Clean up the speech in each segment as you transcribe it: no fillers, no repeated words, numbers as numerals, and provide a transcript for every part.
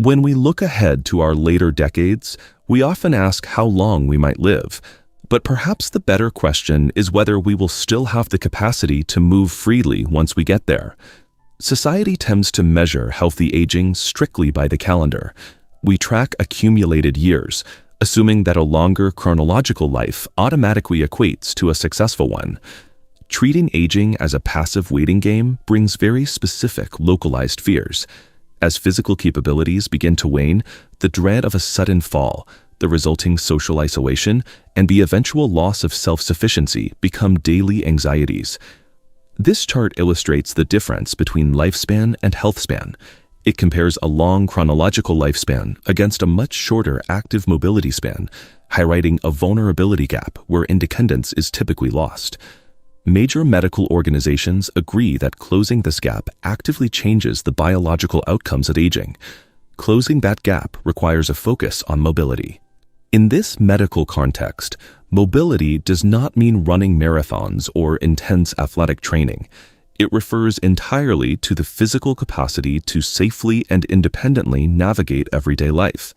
When we look ahead to our later decades, we often ask how long we might live. But perhaps the better question is whether we will still have the capacity to move freely once we get there. Society tends to measure healthy aging strictly by the calendar. We track accumulated years, assuming that a longer chronological life automatically equates to a successful one. Treating aging as a passive waiting game brings very specific, localized fears. As physical capabilities begin to wane, the dread of a sudden fall, the resulting social isolation, and the eventual loss of self-sufficiency become daily anxieties. This chart illustrates the difference between lifespan and health span. It compares a long chronological lifespan against a much shorter active mobility span, highlighting a vulnerability gap where independence is typically lost. Major medical organizations agree that closing this gap actively changes the biological outcomes of aging. Closing that gap requires a focus on mobility. In this medical context, mobility does not mean running marathons or intense athletic training. It refers entirely to the physical capacity to safely and independently navigate everyday life.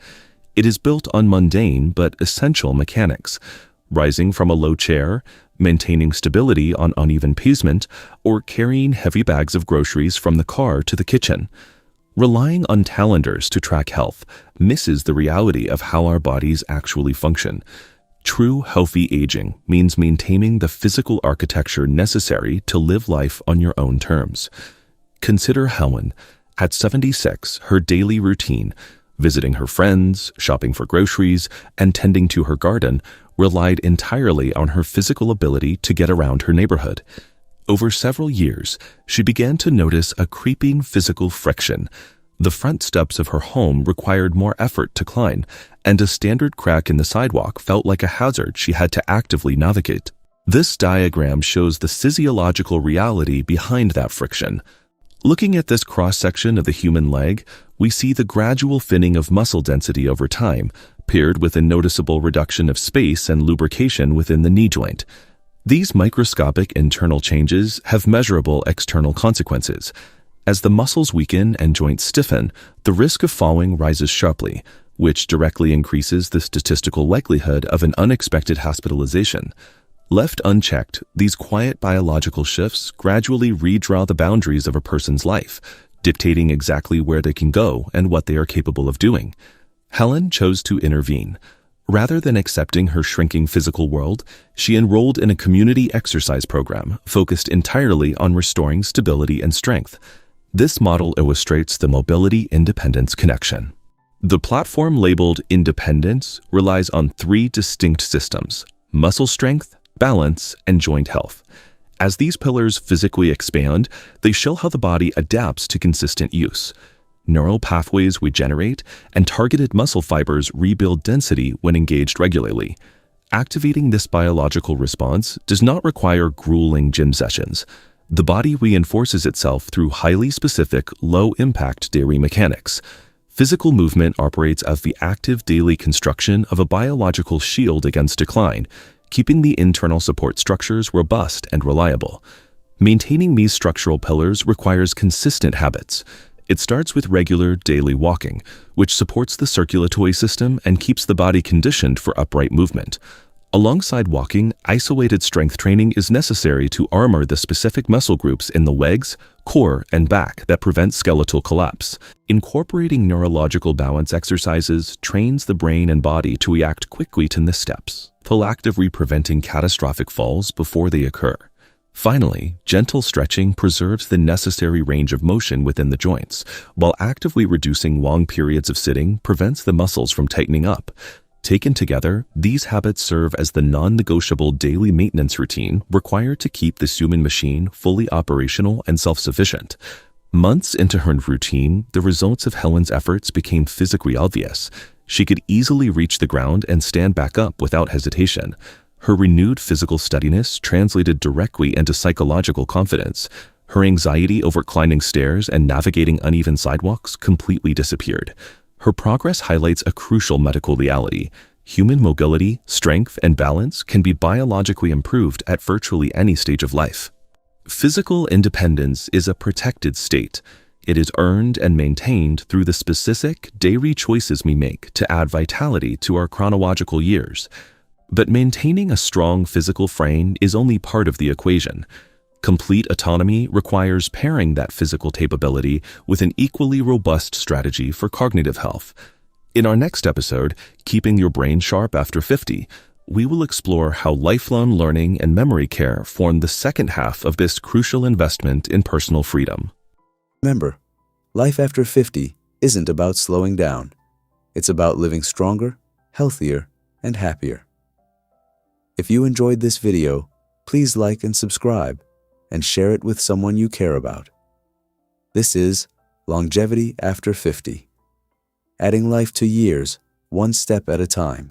It is built on mundane but essential mechanics: rising from a low chair, maintaining stability on uneven pavement, or carrying heavy bags of groceries from the car to the kitchen. Relying on calendars to track health misses the reality of how our bodies actually function. True healthy aging means maintaining the physical architecture necessary to live life on your own terms. Consider Helen. At 76, her daily routine, visiting her friends, shopping for groceries, and tending to her garden, relied entirely on her physical ability to get around her neighborhood. Over several years, she began to notice a creeping physical friction. The front steps of her home required more effort to climb, and a standard crack in the sidewalk felt like a hazard she had to actively navigate. This diagram shows the physiological reality behind that friction. Looking at this cross-section of the human leg, we see the gradual thinning of muscle density over time, paired with a noticeable reduction of space and lubrication within the knee joint. These microscopic internal changes have measurable external consequences. As the muscles weaken and joints stiffen, the risk of falling rises sharply, which directly increases the statistical likelihood of an unexpected hospitalization. Left unchecked, these quiet biological shifts gradually redraw the boundaries of a person's life, dictating exactly where they can go and what they are capable of doing. Helen chose to intervene. Rather than accepting her shrinking physical world, she enrolled in a community exercise program focused entirely on restoring stability and strength. This model illustrates the mobility-independence connection. The platform labeled Independence relies on three distinct systems: muscle strength, balance, and joint health. As these pillars physically expand, they show how the body adapts to consistent use. Neural pathways regenerate, and targeted muscle fibers rebuild density when engaged regularly. Activating this biological response does not require grueling gym sessions. The body reinforces itself through highly specific, low-impact daily mechanics. Physical movement operates as the active daily construction of a biological shield against decline, keeping the internal support structures robust and reliable. Maintaining these structural pillars requires consistent habits. It starts with regular daily walking, which supports the circulatory system and keeps the body conditioned for upright movement. Alongside walking, isolated strength training is necessary to armor the specific muscle groups in the legs, core, and back that prevent skeletal collapse. Incorporating neurological balance exercises trains the brain and body to react quickly to missteps, proactively preventing catastrophic falls before they occur. Finally, gentle stretching preserves the necessary range of motion within the joints, while actively reducing long periods of sitting prevents the muscles from tightening up. Taken together, these habits serve as the non-negotiable daily maintenance routine required to keep this human machine fully operational and self-sufficient. Months into her routine, the results of Helen's efforts became physically obvious. She could easily reach the ground and stand back up without hesitation. Her renewed physical steadiness translated directly into psychological confidence. Her anxiety over climbing stairs and navigating uneven sidewalks completely disappeared. Her progress highlights a crucial medical reality. Human mobility, strength, and balance can be biologically improved at virtually any stage of life. Physical independence is a protected state. It is earned and maintained through the specific daily choices we make to add vitality to our chronological years. But maintaining a strong physical frame is only part of the equation. Complete autonomy requires pairing that physical capability with an equally robust strategy for cognitive health. In our next episode, Keeping Your Brain Sharp After 50, we will explore how lifelong learning and memory care form the second half of this crucial investment in personal freedom. Remember, life after 50 isn't about slowing down. It's about living stronger, healthier, and happier. If you enjoyed this video, please like and subscribe, and share it with someone you care about. This is Longevity After 50, adding life to years, one step at a time.